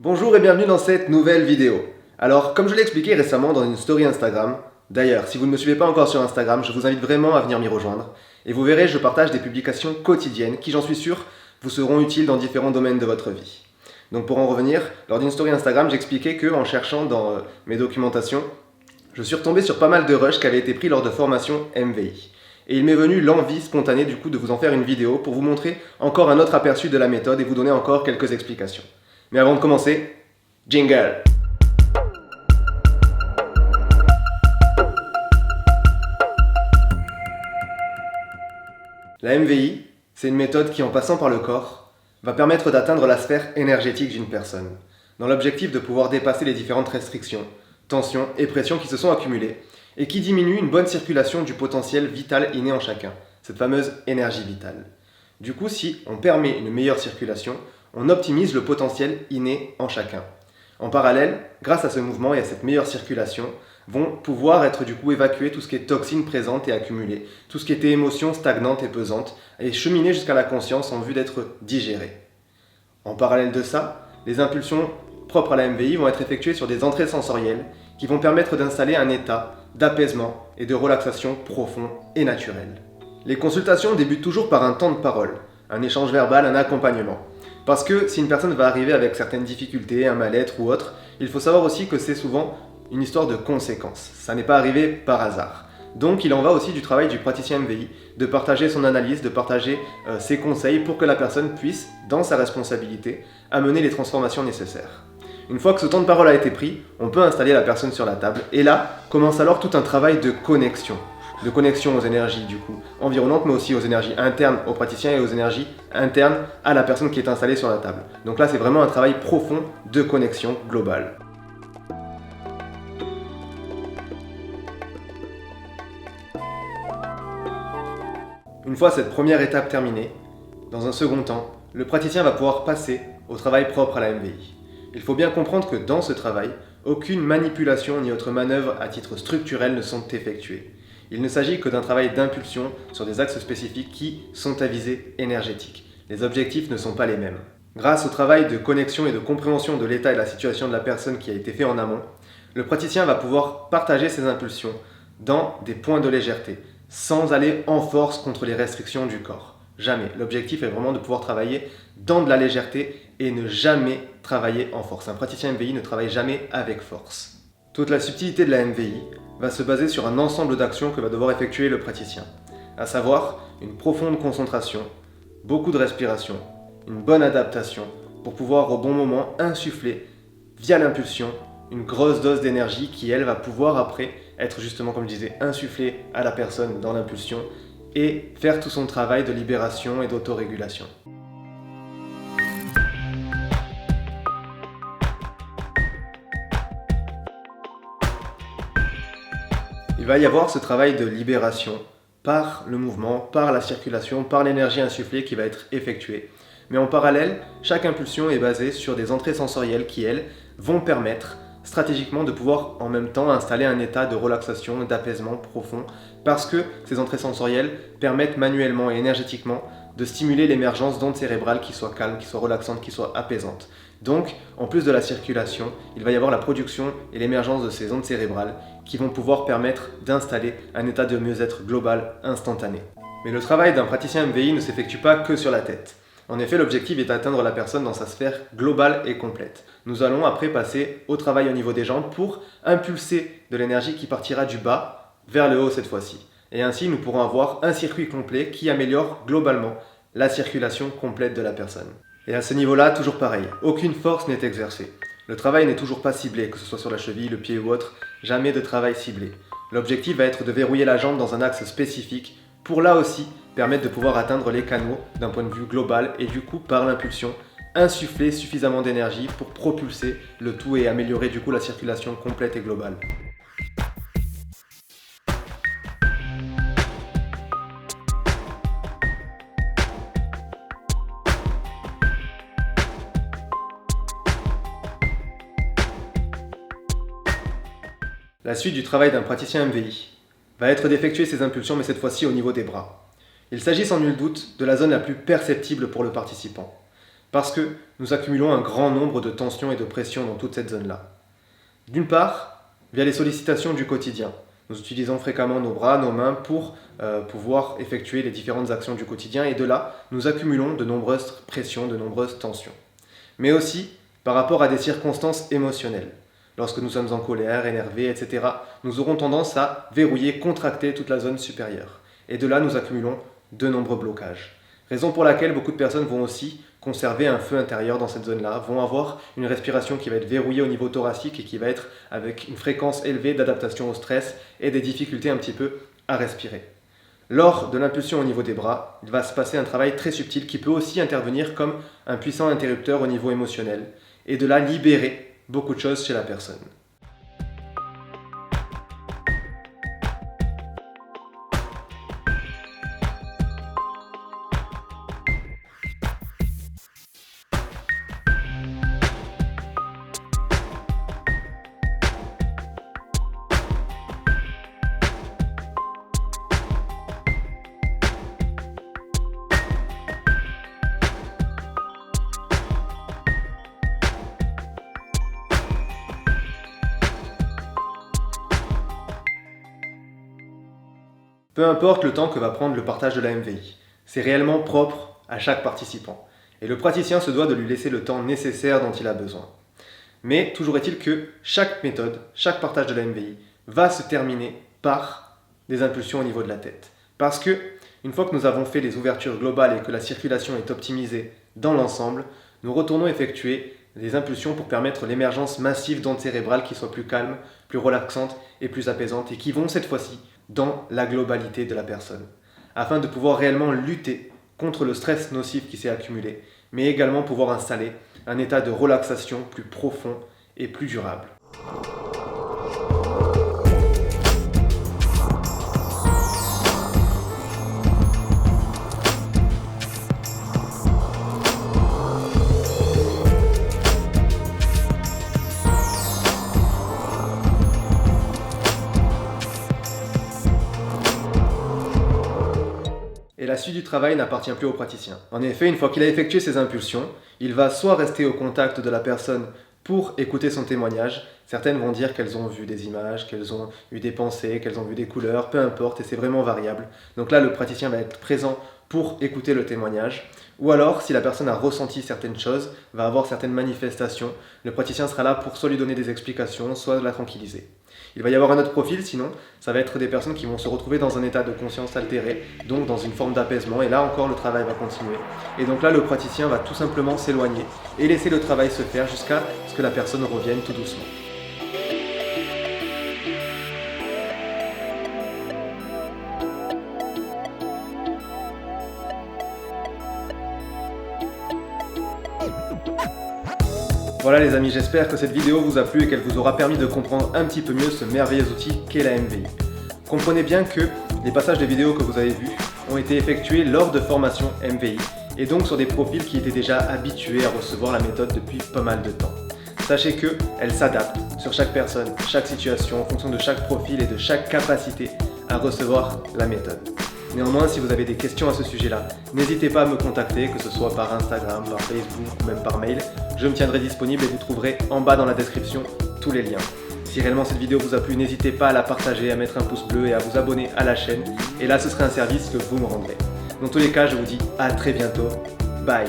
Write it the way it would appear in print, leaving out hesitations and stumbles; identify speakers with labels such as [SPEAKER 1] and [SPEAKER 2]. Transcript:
[SPEAKER 1] Bonjour et bienvenue dans cette nouvelle vidéo. Alors, comme je l'ai expliqué récemment dans une story Instagram, d'ailleurs, si vous ne me suivez pas encore sur Instagram, je vous invite vraiment à venir m'y rejoindre. Et vous verrez, je partage des publications quotidiennes qui, j'en suis sûr, vous seront utiles dans différents domaines de votre vie. Donc pour en revenir, lors d'une story Instagram, j'expliquais que en cherchant dans mes documentations, je suis retombé sur pas mal de rushs qui avaient été pris lors de formations MVI. Et il m'est venu l'envie spontanée du coup de vous en faire une vidéo pour vous montrer encore un autre aperçu de la méthode et vous donner encore quelques explications. Mais avant de commencer, jingle! La MVI, c'est une méthode qui, en passant par le corps, va permettre d'atteindre la sphère énergétique d'une personne, dans l'objectif de pouvoir dépasser les différentes restrictions, tensions et pressions qui se sont accumulées, et qui diminuent une bonne circulation du potentiel vital inné en chacun, cette fameuse énergie vitale. Du coup, si on permet une meilleure circulation, on optimise le potentiel inné en chacun. En parallèle, grâce à ce mouvement et à cette meilleure circulation, vont pouvoir être du coup évacuées tout ce qui est toxines présentes et accumulées, tout ce qui était émotions stagnantes et pesantes, et cheminer jusqu'à la conscience en vue d'être digérées. En parallèle de ça, les impulsions propres à la MVI vont être effectuées sur des entrées sensorielles qui vont permettre d'installer un état d'apaisement et de relaxation profond et naturel. Les consultations débutent toujours par un temps de parole, un échange verbal, un accompagnement. Parce que si une personne va arriver avec certaines difficultés, un mal-être ou autre, il faut savoir aussi que c'est souvent une histoire de conséquences. Ça n'est pas arrivé par hasard. Donc il en va aussi du travail du praticien MVI, de partager son analyse, de partager ses conseils pour que la personne puisse, dans sa responsabilité, amener les transformations nécessaires. Une fois que ce temps de parole a été pris, on peut installer la personne sur la table et là commence alors tout un travail de connexion aux énergies du coup environnantes, mais aussi aux énergies internes au praticien et aux énergies internes à la personne qui est installée sur la table. Donc là, c'est vraiment un travail profond de connexion globale. Une fois cette première étape terminée, dans un second temps, le praticien va pouvoir passer au travail propre à la MVI. Il faut bien comprendre que dans ce travail, aucune manipulation ni autre manœuvre à titre structurel ne sont effectuées. Il ne s'agit que d'un travail d'impulsion sur des axes spécifiques qui sont à visée énergétique. Les objectifs ne sont pas les mêmes. Grâce au travail de connexion et de compréhension de l'état et de la situation de la personne qui a été fait en amont, le praticien va pouvoir partager ses impulsions dans des points de légèreté, sans aller en force contre les restrictions du corps. Jamais. L'objectif est vraiment de pouvoir travailler dans de la légèreté et ne jamais travailler en force. Un praticien MVI ne travaille jamais avec force. Toute la subtilité de la MVI va se baser sur un ensemble d'actions que va devoir effectuer le praticien, à savoir une profonde concentration, beaucoup de respiration, une bonne adaptation pour pouvoir au bon moment insuffler via l'impulsion une grosse dose d'énergie qui elle va pouvoir après être justement comme je disais insufflée à la personne dans l'impulsion et faire tout son travail de libération et d'autorégulation. Il va y avoir ce travail de libération par le mouvement, par la circulation, par l'énergie insufflée qui va être effectuée. Mais en parallèle, chaque impulsion est basée sur des entrées sensorielles qui, elles, vont permettre stratégiquement de pouvoir en même temps installer un état de relaxation, d'apaisement profond, parce que ces entrées sensorielles permettent manuellement et énergétiquement de stimuler l'émergence d'ondes cérébrales qui soient calmes, qui soient relaxantes, qui soient apaisantes. Donc, en plus de la circulation, il va y avoir la production et l'émergence de ces ondes cérébrales qui vont pouvoir permettre d'installer un état de mieux-être global instantané. Mais le travail d'un praticien MVI ne s'effectue pas que sur la tête. En effet, l'objectif est d'atteindre la personne dans sa sphère globale et complète. Nous allons après passer au travail au niveau des jambes pour impulser de l'énergie qui partira du bas vers le haut cette fois-ci. Et ainsi, nous pourrons avoir un circuit complet qui améliore globalement la circulation complète de la personne. Et à ce niveau-là, toujours pareil, aucune force n'est exercée. Le travail n'est toujours pas ciblé, que ce soit sur la cheville, le pied ou autre, jamais de travail ciblé. L'objectif va être de verrouiller la jambe dans un axe spécifique pour là aussi permettre de pouvoir atteindre les canaux d'un point de vue global et du coup par l'impulsion insuffler suffisamment d'énergie pour propulser le tout et améliorer du coup la circulation complète et globale. La suite du travail d'un praticien MVI va être d'effectuer ces impulsions, mais cette fois-ci au niveau des bras. Il s'agit sans nul doute de la zone la plus perceptible pour le participant. parce que nous accumulons un grand nombre de tensions et de pressions dans toute cette zone-là. D'une part, via les sollicitations du quotidien. Nous utilisons fréquemment nos bras, nos mains pour pouvoir effectuer les différentes actions du quotidien et de là, nous accumulons de nombreuses pressions, de nombreuses tensions. Mais aussi par rapport à des circonstances émotionnelles. Lorsque nous sommes en colère, énervés, etc., nous aurons tendance à verrouiller, contracter toute la zone supérieure. Et de là, nous accumulons de nombreux blocages. Raison pour laquelle beaucoup de personnes vont aussi conserver un feu intérieur dans cette zone-là, vont avoir une respiration qui va être verrouillée au niveau thoracique et qui va être avec une fréquence élevée d'adaptation au stress et des difficultés un petit peu à respirer. Lors de l'impulsion au niveau des bras, il va se passer un travail très subtil qui peut aussi intervenir comme un puissant interrupteur au niveau émotionnel et de là libérer beaucoup de choses chez la personne. Peu importe le temps que va prendre le partage de la MVI, c'est réellement propre à chaque participant. Et le praticien se doit de lui laisser le temps nécessaire dont il a besoin. Mais toujours est-il que chaque méthode, chaque partage de la MVI va se terminer par des impulsions au niveau de la tête. Parce que, une fois que nous avons fait les ouvertures globales et que la circulation est optimisée dans l'ensemble, nous retournons effectuer des impulsions pour permettre l'émergence massive d'ondes cérébrales qui soient plus calmes, plus relaxantes et plus apaisantes et qui vont cette fois-ci dans la globalité de la personne, afin de pouvoir réellement lutter contre le stress nocif qui s'est accumulé, mais également pouvoir installer un état de relaxation plus profond et plus durable. Et la suite du travail n'appartient plus au praticien. En effet, une fois qu'il a effectué ses impulsions, il va soit rester au contact de la personne pour écouter son témoignage. Certaines vont dire qu'elles ont vu des images, qu'elles ont eu des pensées, qu'elles ont vu des couleurs, peu importe, et c'est vraiment variable. Donc là, le praticien va être présent pour écouter le témoignage. Ou alors, si la personne a ressenti certaines choses, va avoir certaines manifestations, le praticien sera là pour soit lui donner des explications, soit la tranquilliser. Il va y avoir un autre profil, sinon, ça va être des personnes qui vont se retrouver dans un état de conscience altéré, donc dans une forme d'apaisement, et là encore le travail va continuer. Et donc là, le praticien va tout simplement s'éloigner et laisser le travail se faire jusqu'à ce que la personne revienne tout doucement. Voilà les amis, j'espère que cette vidéo vous a plu et qu'elle vous aura permis de comprendre un petit peu mieux ce merveilleux outil qu'est la MVI. Comprenez bien que les passages de vidéos que vous avez vus ont été effectués lors de formations MVI et donc sur des profils qui étaient déjà habitués à recevoir la méthode depuis pas mal de temps. Sachez qu'elle s'adapte sur chaque personne, chaque situation, en fonction de chaque profil et de chaque capacité à recevoir la méthode. Néanmoins, si vous avez des questions à ce sujet-là, n'hésitez pas à me contacter, que ce soit par Instagram, par Facebook ou même par mail. Je me tiendrai disponible et vous trouverez en bas dans la description tous les liens. Si réellement cette vidéo vous a plu, n'hésitez pas à la partager, à mettre un pouce bleu et à vous abonner à la chaîne. Et là, ce serait un service que vous me rendrez. Dans tous les cas, je vous dis à très bientôt. Bye!